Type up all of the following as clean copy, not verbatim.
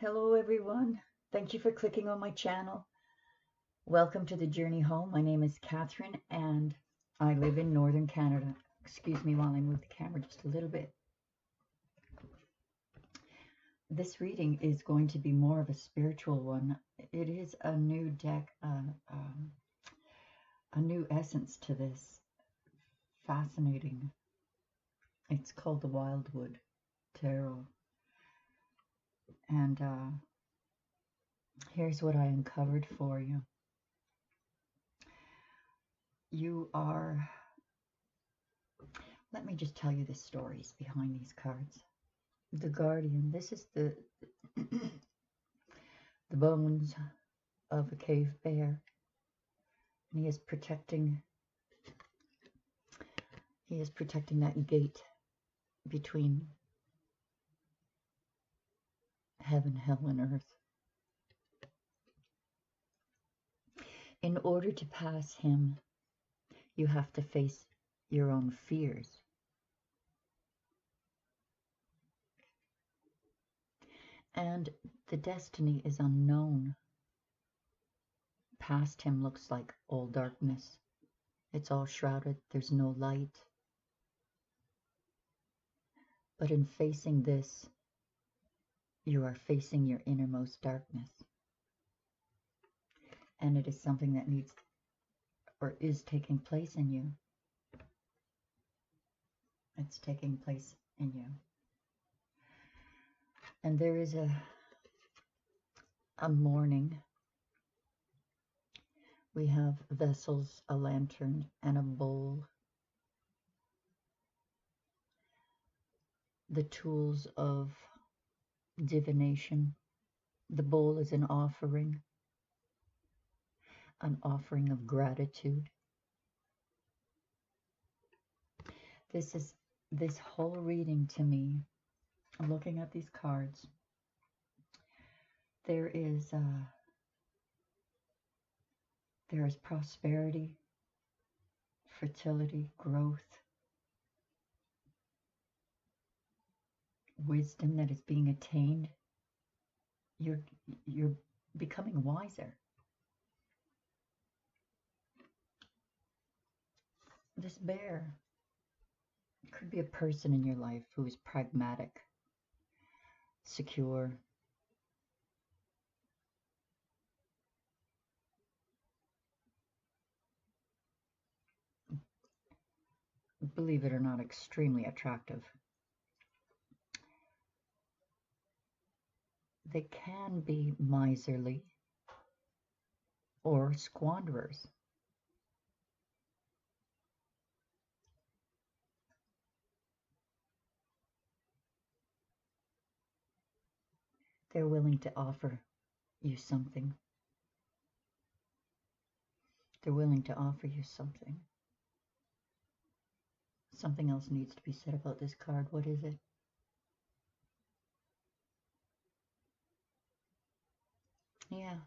Hello everyone. Thank you for clicking on my channel. Welcome to the Journey Home. My name is Catherine and I live in Northern Canada. Excuse me while I move the camera just a little bit. This reading is going to be more of a spiritual one. It is a new deck, a new essence to this. Fascinating. It's called the Wildwood Tarot. And here's what I uncovered for you. You are, let me just tell you the stories behind these cards. The Guardian, this is the the bones of a cave bear. And he is protecting that gate between heaven, hell, and earth. In order to pass him, you have to face your own fears. And the destiny is unknown. Past him looks like all darkness. It's all shrouded. There's no light. But in facing this, you are facing your innermost darkness. And it is something that needs or is taking place in you. It's taking place in you. And there is a mourning. We have vessels, a lantern, and a bowl. The tools of divination. The bowl is an offering of gratitude. This whole reading to me, looking at these cards, there is prosperity, fertility, growth, wisdom that is being attained. You're becoming wiser. This bear could be a person in your life who is pragmatic, secure, believe it or not, extremely attractive. They can be miserly or squanderers. They're willing to offer you something. They're willing to offer you something. Something else needs to be said about this card. What is it? Yeah,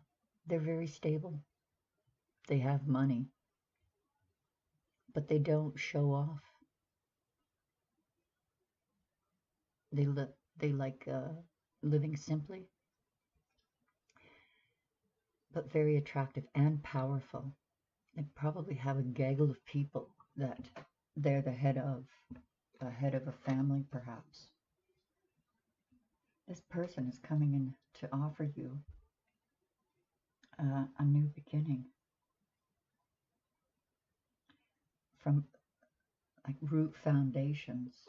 they're very stable. They have money, but they don't show off. They like living simply, but very attractive and powerful. They probably have a gaggle of people that they're the head of a family, perhaps. This person is coming in to offer you a new beginning from like root foundations.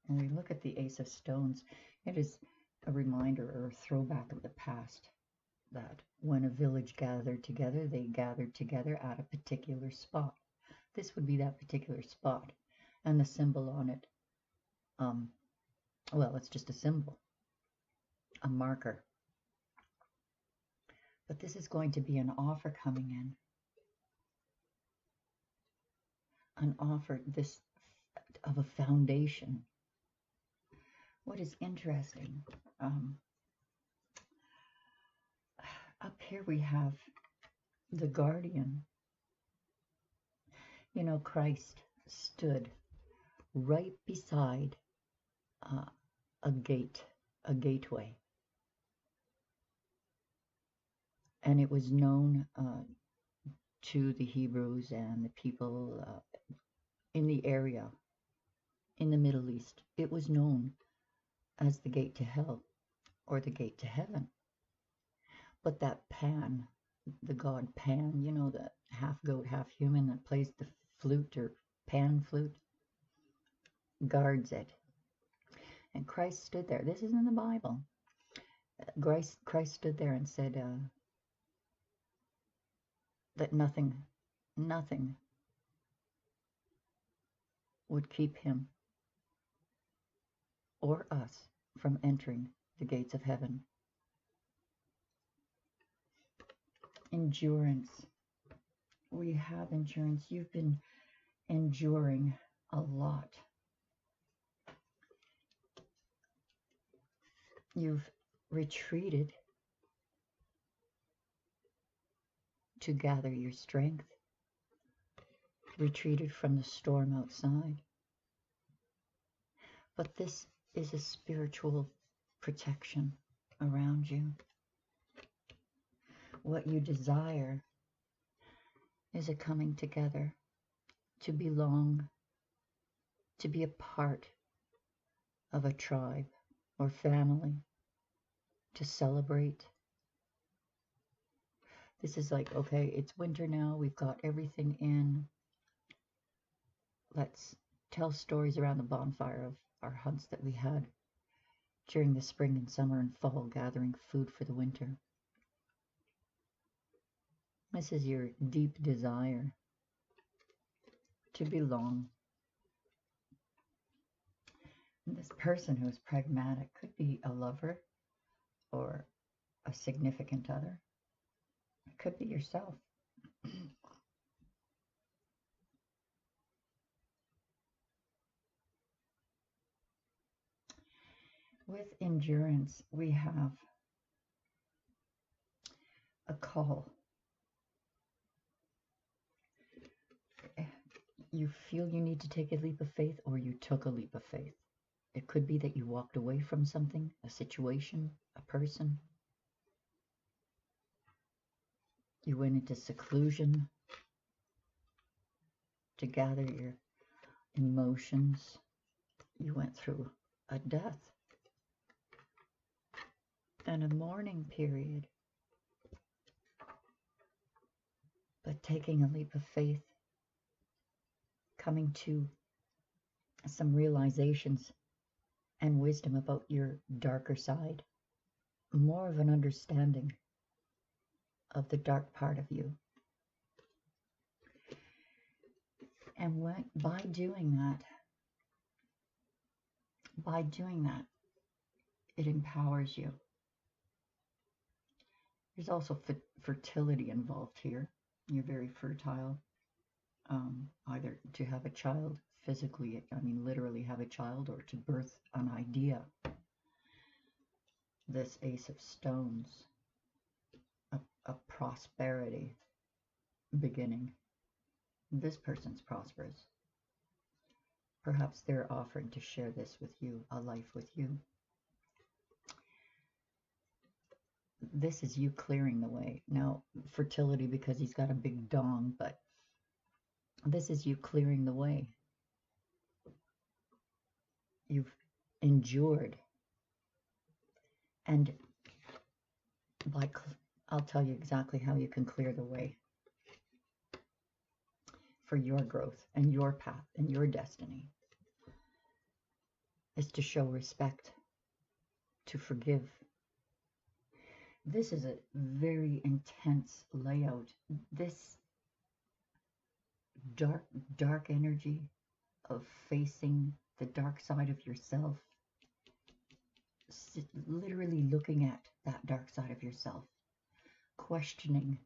When we look at the Ace of Stones, it is a reminder or a throwback of the past, that when a village gathered together, they gathered together at a particular spot. This would be that particular spot. And the symbol on it, well, it's just a symbol, a marker. But this is going to be an offer coming in. An offer of a foundation. What is interesting, up here we have the Guardian. You know, Christ stood right beside a gateway. And it was known to the Hebrews and the people in the area, in the Middle East. It was known as the gate to hell or the gate to heaven. But that Pan, the god Pan, you know, the half goat, half human that plays the flute or pan flute, guards it. And Christ stood there. This is in the Bible. Christ stood there and said that nothing would keep him or us from entering the gates of heaven. Endurance. We have endurance. You've been enduring a lot. You've retreated to gather your strength, retreated from the storm outside. But this is a spiritual protection around you. What you desire is a coming together, to belong, to be a part of a tribe or family, to celebrate. This is like, okay, it's winter now, we've got everything in. Let's tell stories around the bonfire of our hunts that we had during the spring and summer and fall, gathering food for the winter. This is your deep desire to belong. And this person who's pragmatic could be a lover or a significant other. It could be yourself. With endurance, we have a call. You feel you need to take a leap of faith, or you took a leap of faith. It could be that you walked away from something, a situation, a person. You went into seclusion to gather your emotions. You went through a death and a mourning period. But taking a leap of faith, coming to some realizations and wisdom about your darker side, more of an understanding of the dark part of you. And by doing that, it empowers you. There's also fertility involved here. You're very fertile, either to have a child physically, I mean literally have a child, or to birth an idea. This Ace of Stones, a prosperity beginning. This person's prosperous. Perhaps they're offering to share this with you, a life with you. This is you clearing the way. Now, fertility because he's got a big dong, but this is you clearing the way. You've endured. And I'll tell you exactly how you can clear the way for your growth and your path and your destiny. Is to show respect, to forgive. This is a very intense layout. This dark energy of facing the dark side of yourself, literally looking at that dark side of yourself, questioning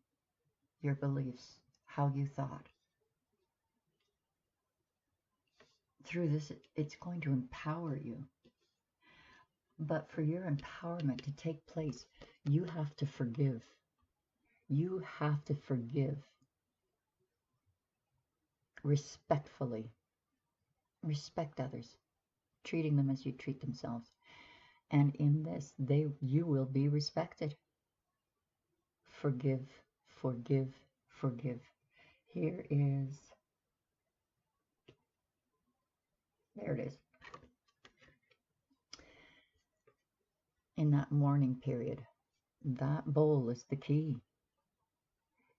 your beliefs, how you thought. Through this, it's going to empower you. But for your empowerment to take place, you have to forgive. You have to forgive respectfully. Respect others, treating them as you treat themselves. And in this, you will be respected forgive, forgive, forgive. Here is, there it is. In that mourning period, that bowl is the key.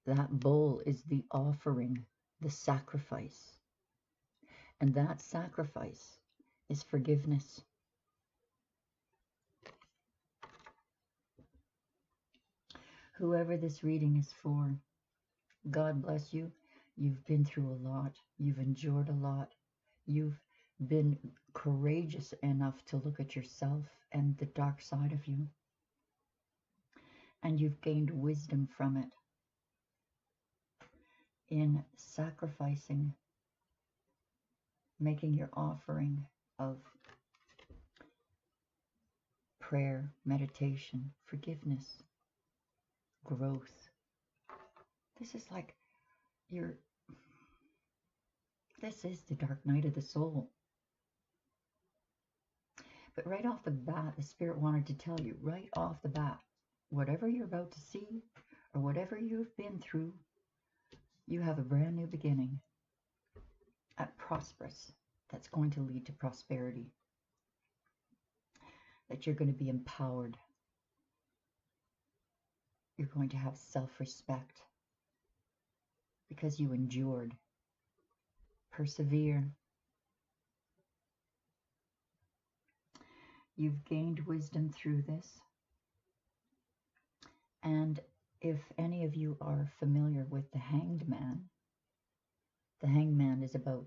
That bowl is the offering, the sacrifice. And that sacrifice is forgiveness. Whoever this reading is for, God bless you. You've been through a lot. You've endured a lot. You've been courageous enough to look at yourself and the dark side of you. And you've gained wisdom from it in sacrificing, making your offering of prayer, meditation, forgiveness, growth. This is like this is the dark night of the soul. But right off the bat, the Spirit wanted to tell you, right off the bat, whatever you're about to see or whatever you've been through, you have a brand new beginning at prosperous that's going to lead to prosperity, that you're going to be empowered. You're going to have self-respect because you endured. Persevere. You've gained wisdom through this. And if any of you are familiar with the Hanged Man is about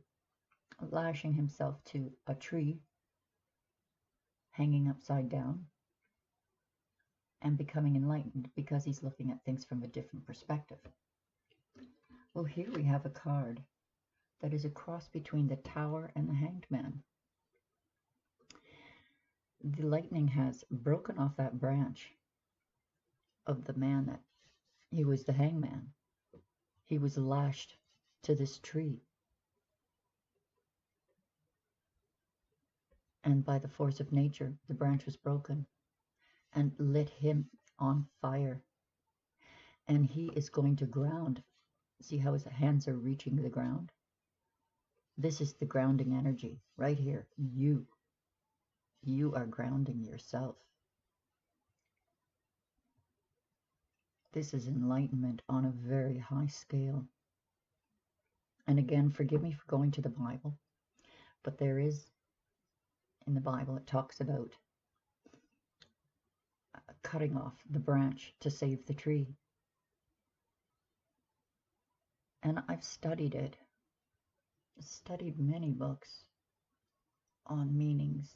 lashing himself to a tree, hanging upside down, and becoming enlightened because he's looking at things from a different perspective. Well, here we have a card that is a cross between the Tower and the Hanged Man. The lightning has broken off that branch of the man that he was the hangman. He was lashed to this tree. And by the force of nature, the branch was broken and lit him on fire. And he is going to ground. See how his hands are reaching the ground? This is the grounding energy right here. You are grounding yourself. This is enlightenment on a very high scale. And again, forgive me for going to the Bible, but there is, in the Bible, it talks about cutting off the branch to save the tree. And I've studied it. Studied many books on meanings.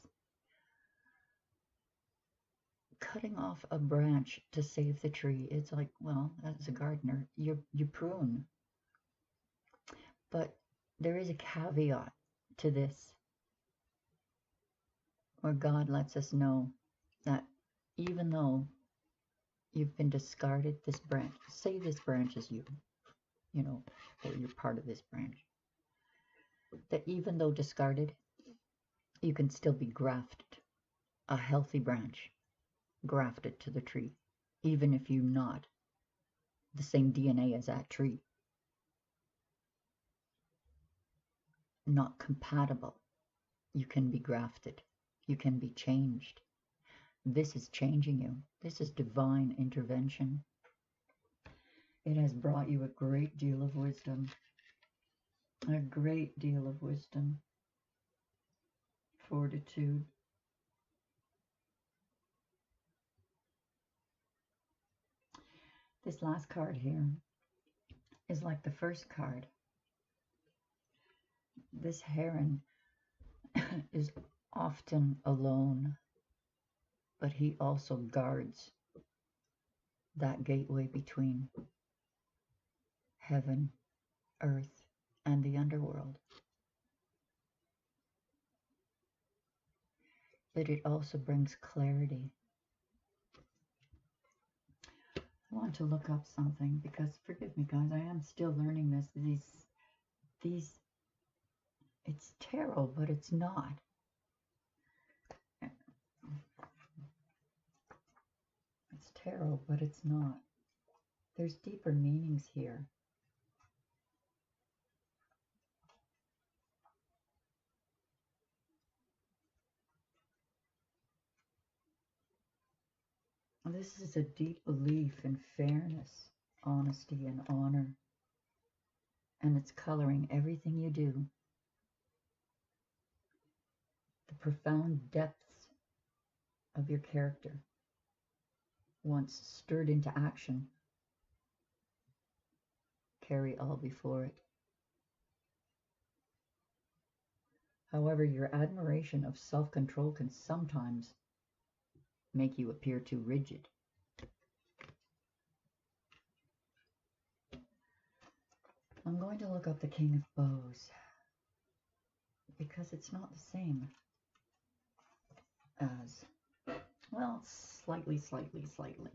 Cutting off a branch to save the tree, it's like, well, as a gardener, you prune. But there is a caveat to this, where God lets us know that even though you've been discarded, this branch, say this branch is you know, or you're part of this branch, that even though discarded, you can still be grafted, a healthy branch, grafted to the tree, even if you're not the same DNA as that tree. Not compatible. You can be grafted. You can be changed. This is changing you. This is divine intervention. It has brought you a great deal of wisdom. A great deal of wisdom. Fortitude. This last card here is like the first card. This heron is often alone, but he also guards that gateway between heaven, earth, and the underworld. But it also brings clarity. I want to look up something because, forgive me guys, I am still learning this. These, it's tarot, but it's not. It's tarot, but it's not. There's deeper meanings here. This is a deep belief in fairness, honesty, and honor. And it's coloring everything you do. The profound depths of your character, once stirred into action, carry all before it. However, your admiration of self-control can sometimes make you appear too rigid. I'm going to look up the King of Bows because it's not the same as, well, slightly,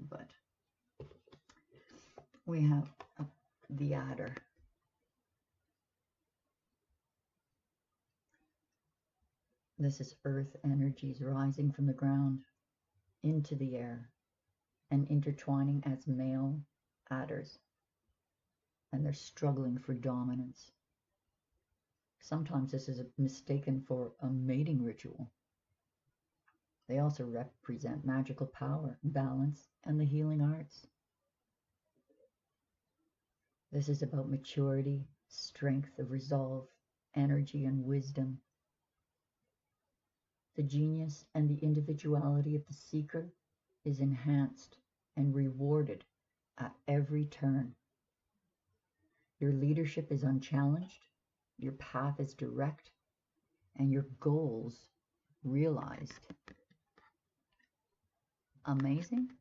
but we have the adder. This is earth energies rising from the ground into the air and intertwining as male adders, and they're struggling for dominance. Sometimes this is mistaken for a mating ritual. They also represent magical power, balance, and the healing arts. This is about maturity, strength of resolve, energy, and wisdom. The genius and the individuality of the seeker is enhanced and rewarded at every turn. Your leadership is unchallenged, your path is direct, and your goals realized. Amazing?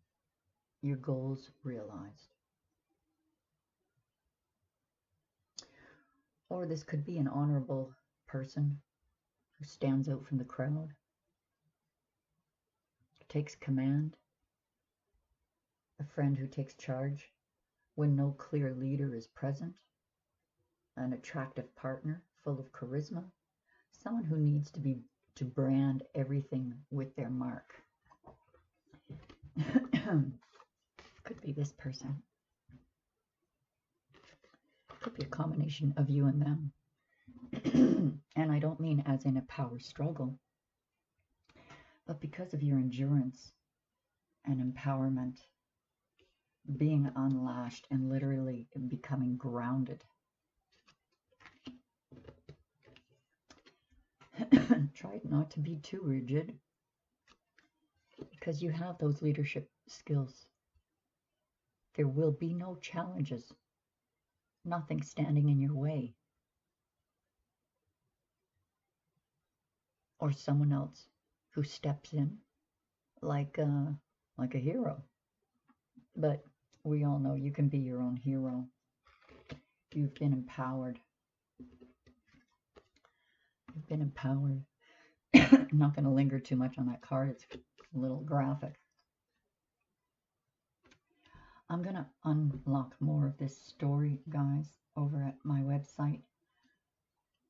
Your goals realized. Or this could be an honorable person who stands out from the crowd, takes command, a friend who takes charge when no clear leader is present, an attractive partner full of charisma, someone who needs to brand everything with their mark. Could be this person. Could be a combination of you and them. And I don't mean as in a power struggle, but because of your endurance and empowerment, being unlashed and literally becoming grounded. Try not to be too rigid, because you have those leadership skills. There will be no challenges, nothing standing in your way, or someone else who steps in like a hero. But we all know you can be your own hero. You've been empowered. You've been empowered. I'm not going to linger too much on that card. It's a little graphic. I'm going to unlock more of this story, guys, over at my website.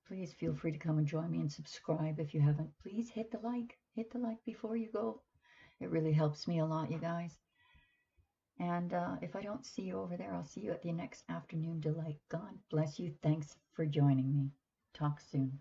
Please feel free to come and join me and subscribe if you haven't. Please hit the like. Hit the like before you go. It really helps me a lot, you guys. And if I don't see you over there, I'll see you at the next afternoon delight. God bless you. Thanks for joining me. Talk soon.